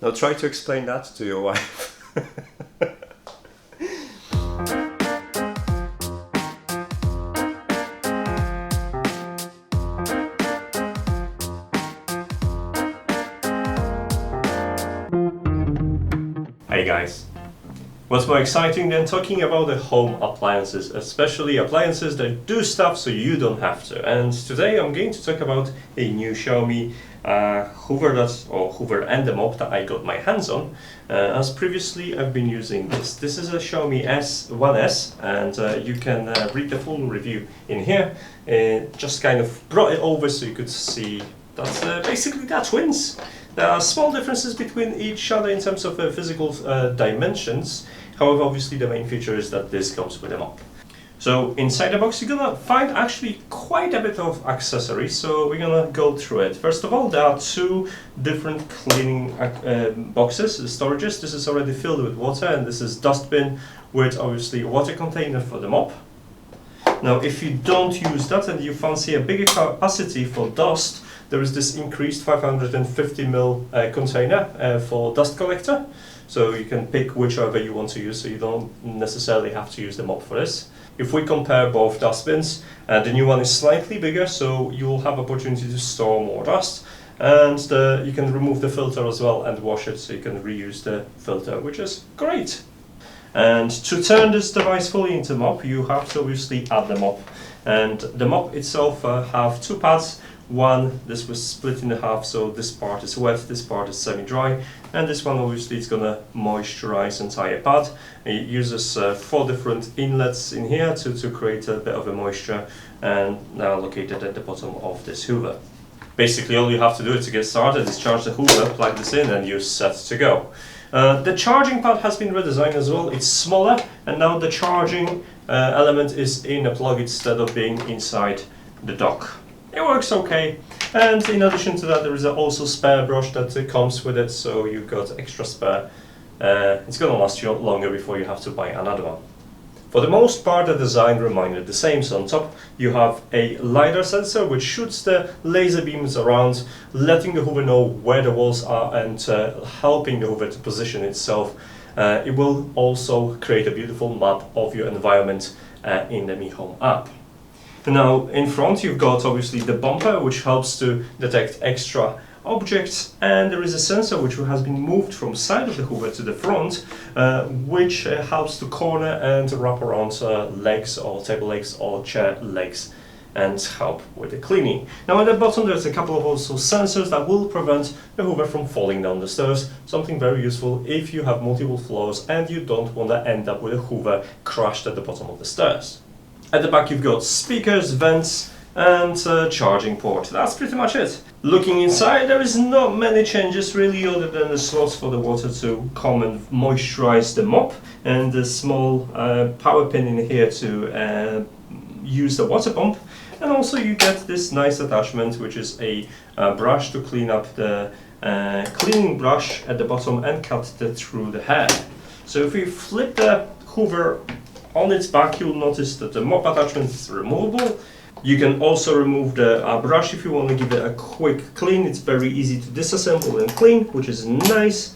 Now try to explain that to your wife. Hey guys, what's more exciting than talking about the home appliances, especially appliances that do stuff so you don't have to. And today I'm going to talk about a new Xiaomi Hoover and the mop that I got my hands on. As previously I've been using this. This is a Xiaomi S1S, and you can read the full review in here. Just kind of brought it over so you could see that basically they're twins. There are small differences between each other in terms of physical dimensions. However, obviously the main feature is that this comes with a mop. So inside the box you're gonna find actually quite a bit of accessories, so we're gonna go through it. First of all, there are two different cleaning boxes, storages. This is already filled with water, and this is dustbin with obviously a water container for the mop. Now if you don't use that and you fancy a bigger capacity for dust, there is this increased 550ml container for dust collector. So you can pick whichever you want to use, so you don't necessarily have to use the mop for this. If we compare both dustbins, the new one is slightly bigger, so you'll have opportunity to store more dust. And you can remove the filter as well and wash it, so you can reuse the filter, which is great. And to turn this device fully into mop, you have to obviously add the mop. And the mop itself have two pads. One, this was split in half, so this part is wet, this part is semi-dry, and this one obviously is gonna moisturize entire pad. It uses 4 different inlets in here to create a bit of a moisture, and now located at the bottom of this Hoover. Basically all you have to do to get started is charge the Hoover, plug this in, and you're set to go. The charging pad has been redesigned as well. It's smaller, and now the charging element is in a plug instead of being inside the dock. It works okay, and in addition to that there is also spare brush that comes with it, so you've got extra spare. It's gonna last you longer before you have to buy another one. For the most part the design remained the same, so on top you have a LiDAR sensor which shoots the laser beams around, letting the Hoover know where the walls are and helping the Hoover to position itself. It will also create a beautiful map of your environment in the Mi Home app. Now in front you've got obviously the bumper, which helps to detect extra objects, and there is a sensor which has been moved from side of the Hoover to the front, which helps to corner and wrap around legs or table legs or chair legs and help with the cleaning. Now at the bottom there's a couple of also sensors that will prevent the Hoover from falling down the stairs, something very useful if you have multiple floors and you don't want to end up with a Hoover crashed at the bottom of the stairs. At the back you've got speakers, vents and charging port. That's pretty much it. Looking inside, there is not many changes really, other than the slots for the water to come and moisturize the mop, and the small power pin in here to use the water pump. And also you get this nice attachment, which is a brush to clean up the cleaning brush at the bottom and cut through the hair. So if we flip the Hoover on its back, you'll notice that the mop attachment is removable. You can also remove the brush if you want to give it a quick clean. It's very easy to disassemble and clean, which is nice.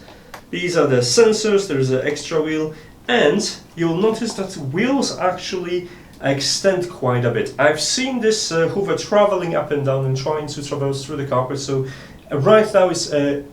These are the sensors, there's an extra wheel, and you'll notice that wheels actually extend quite a bit. I've seen this Hoover traveling up and down and trying to traverse through the carpet, so right now it's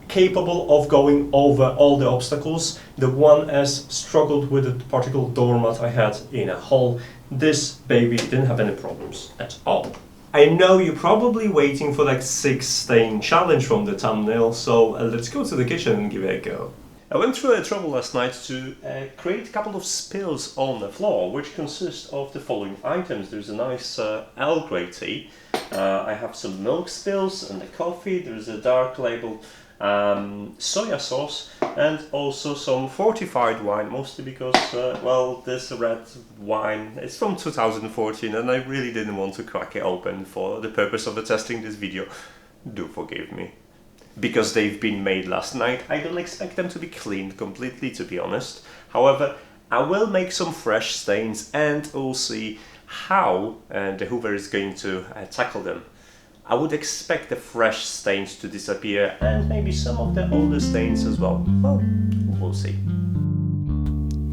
capable of going over all the obstacles. The 1S struggled with the particle doormat I had in a hall. This baby didn't have any problems at all. I know you're probably waiting for like 6 stain challenge from the thumbnail, so let's go to the kitchen and give it a go. I went through a trouble last night to create a couple of spills on the floor, which consist of the following items. There's a nice Earl Grey tea. I have some milk spills and the coffee. There's a dark label soya sauce, and also some fortified wine, mostly because, well, this red wine is from 2014 and I really didn't want to crack it open for the purpose of testing this video. Do forgive me. Because they've been made last night, I don't expect them to be cleaned completely, to be honest. However, I will make some fresh stains and we'll see how the Hoover is going to tackle them. I would expect the fresh stains to disappear and maybe some of the older stains as well. Well, we'll see.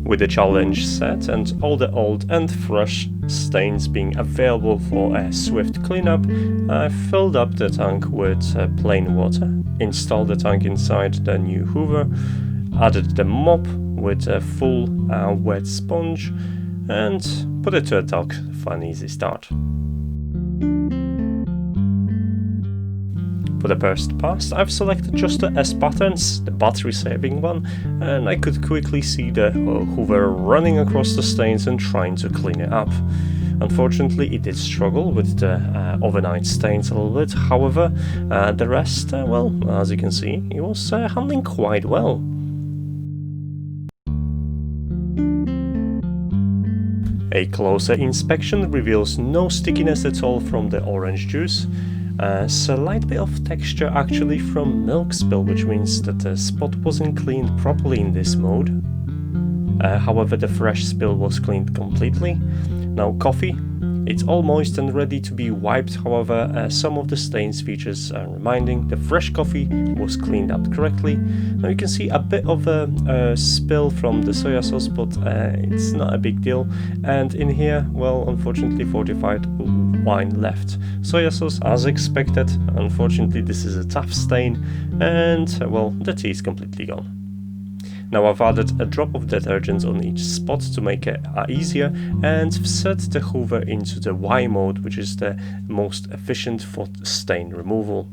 With the challenge set and all the old and fresh stains being available for a swift cleanup, I filled up the tank with plain water, installed the tank inside the new hoover, added the mop with a full wet sponge and put it to a talk for an easy start. For the first pass, I've selected just the S patterns, the battery saving one, and I could quickly see the hoover running across the stains and trying to clean it up. Unfortunately, it did struggle with the overnight stains a little bit, however, the rest, well, as you can see, it was handling quite well. A closer inspection reveals no stickiness at all from the orange juice. A slight bit of texture actually from milk spill, which means that the spot wasn't cleaned properly in this mode. However, the fresh spill was cleaned completely. Now coffee, it's all moist and ready to be wiped, however some of the stains features reminding the fresh coffee was cleaned up correctly. Now you can see a bit of a spill from the soya sauce, but it's not a big deal. And in here, well, unfortunately fortified wine left. Soya sauce as expected. Unfortunately this is a tough stain and well, the tea is completely gone. Now I've added a drop of detergent on each spot to make it easier and set the hoover into the Y mode, which is the most efficient for stain removal.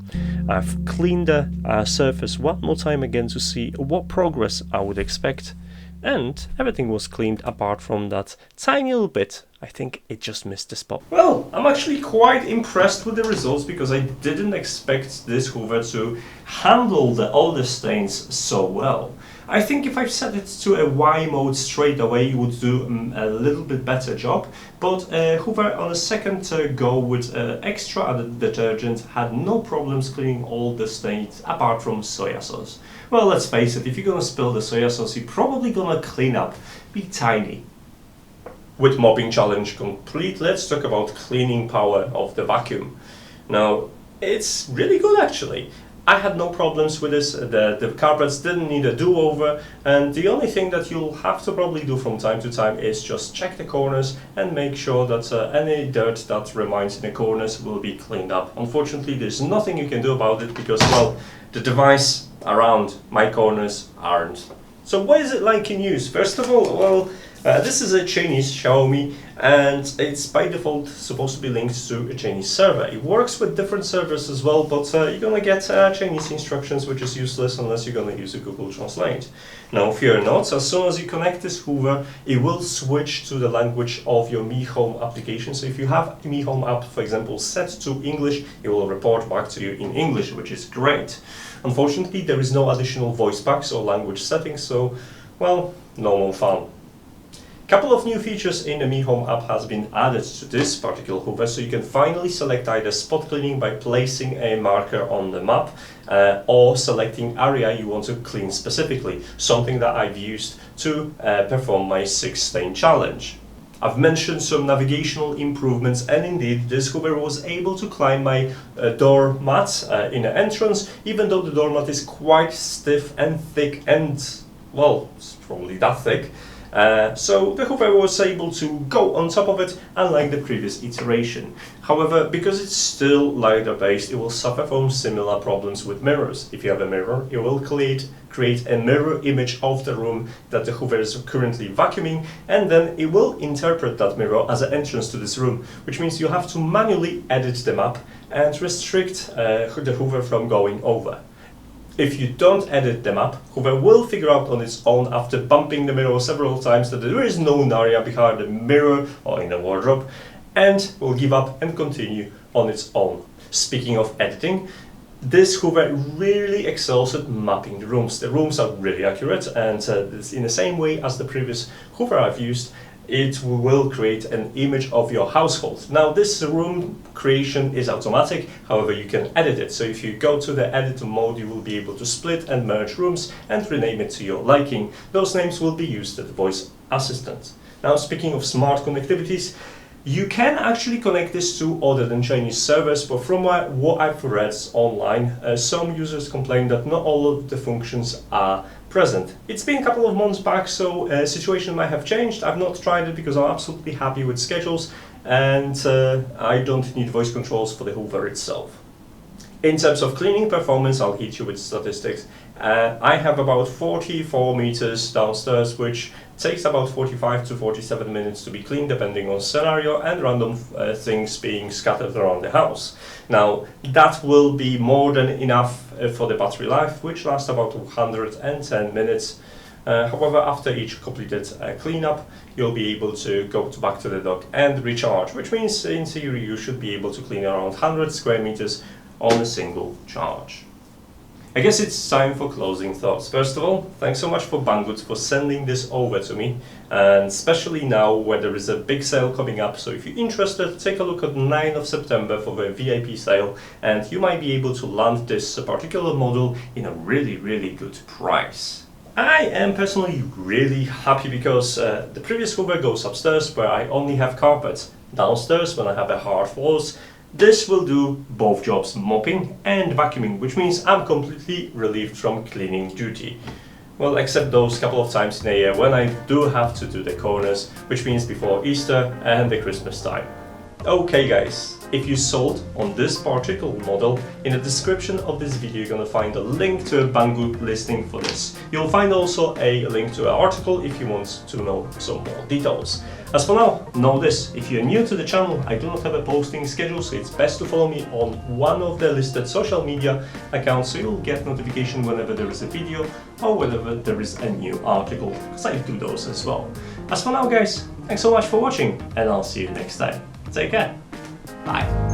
I've cleaned the surface one more time again to see what progress I would expect, and everything was cleaned apart from that tiny little bit. I think it just missed the spot. Well, I'm actually quite impressed with the results because I didn't expect this hoover to handle all the stains so well. I think if I set it to a Y mode straight away, you would do a little bit better job, but hoover on a second go with extra added detergent had no problems cleaning all the stains apart from soya sauce. Well, let's face it, if you're gonna spill the soya sauce, you're probably gonna clean up, be tiny. With mopping challenge complete, let's talk about cleaning power of the vacuum. Now, it's really good actually. I had no problems with this, the carpets didn't need a do-over, and the only thing that you'll have to probably do from time to time is just check the corners and make sure that any dirt that remains in the corners will be cleaned up. Unfortunately, there's nothing you can do about it because, well, the device around my corners aren't. So what is it like in use? First of all, well, this is a Chinese Xiaomi and it's by default supposed to be linked to a Chinese server. It works with different servers as well, but you're gonna get Chinese instructions, which is useless unless you're gonna use a Google Translate. Now fear not, as soon as you connect this hoover, it will switch to the language of your Mi Home application. So if you have Mi Home app, for example, set to English, it will report back to you in English, which is great. Unfortunately, there is no additional voice packs or language settings, so, well, no more fun. Couple of new features in the Mi Home app has been added to this particular hoover, so you can finally select either spot cleaning by placing a marker on the map or selecting area you want to clean specifically, something that I've used to perform my 6 stain challenge. I've mentioned some navigational improvements, and indeed this hoover was able to climb my door mat in the entrance, even though the doormat is quite stiff and thick and, well, it's probably that thick. So the hoover was able to go on top of it, unlike the previous iteration. However, because it's still LiDAR based, it will suffer from similar problems with mirrors. If you have a mirror, it will create a mirror image of the room that the hoover is currently vacuuming, and then it will interpret that mirror as an entrance to this room, which means you have to manually edit the map and restrict the hoover from going over. If you don't edit the map, hoover will figure out on its own after bumping the mirror several times that there is no area behind the mirror or in the wardrobe, and will give up and continue on its own. Speaking of editing, this hoover really excels at mapping the rooms. The rooms are really accurate, and it's in the same way as the previous hoover I've used, it will create an image of your household. Now this room creation is automatic, however you can edit it. So if you go to the editor mode, you will be able to split and merge rooms and rename it to your liking. Those names will be used as the voice assistant. Now speaking of smart connectivities, You can actually connect this to other than Chinese servers, but from what I've read online, some users complain that not all of the functions are present. It's been a couple of months back, so situation might have changed. I've not tried it because I'm absolutely happy with schedules, and I don't need voice controls for the Hoover itself. In terms of cleaning performance, I'll hit you with statistics. I have about 44 meters downstairs, which takes about 45 to 47 minutes to be cleaned, depending on scenario and random things being scattered around the house. Now, that will be more than enough for the battery life, which lasts about 110 minutes. However, after each completed cleanup, you'll be able to go back to the dock and recharge, which means in theory you should be able to clean around 100 square meters on a single charge. I guess it's time for closing thoughts. First of all, thanks so much for Banggood for sending this over to me, and especially now where there is a big sale coming up, so if you're interested, take a look at 9th of September for the VIP sale, and you might be able to land this particular model in a really good price. I am personally really happy because the previous Hoover goes upstairs where I only have carpet. Downstairs when I have a hard floors, this will do both jobs, mopping and vacuuming, which means I'm completely relieved from cleaning duty. Well, except those couple of times in a year when I do have to do the corners, which means before Easter and the Christmas time. Okay guys, if you sold on this particular model, in the description of this video you're gonna find a link to a Banggood listing for this. You'll find also a link to an article if you want to know some more details. As for now, know this, if you're new to the channel, I do not have a posting schedule, so it's best to follow me on one of the listed social media accounts so you'll get notification whenever there is a video or whenever there is a new article, because I do those as well. As for now guys, thanks so much for watching and I'll see you next time. Take care. Bye.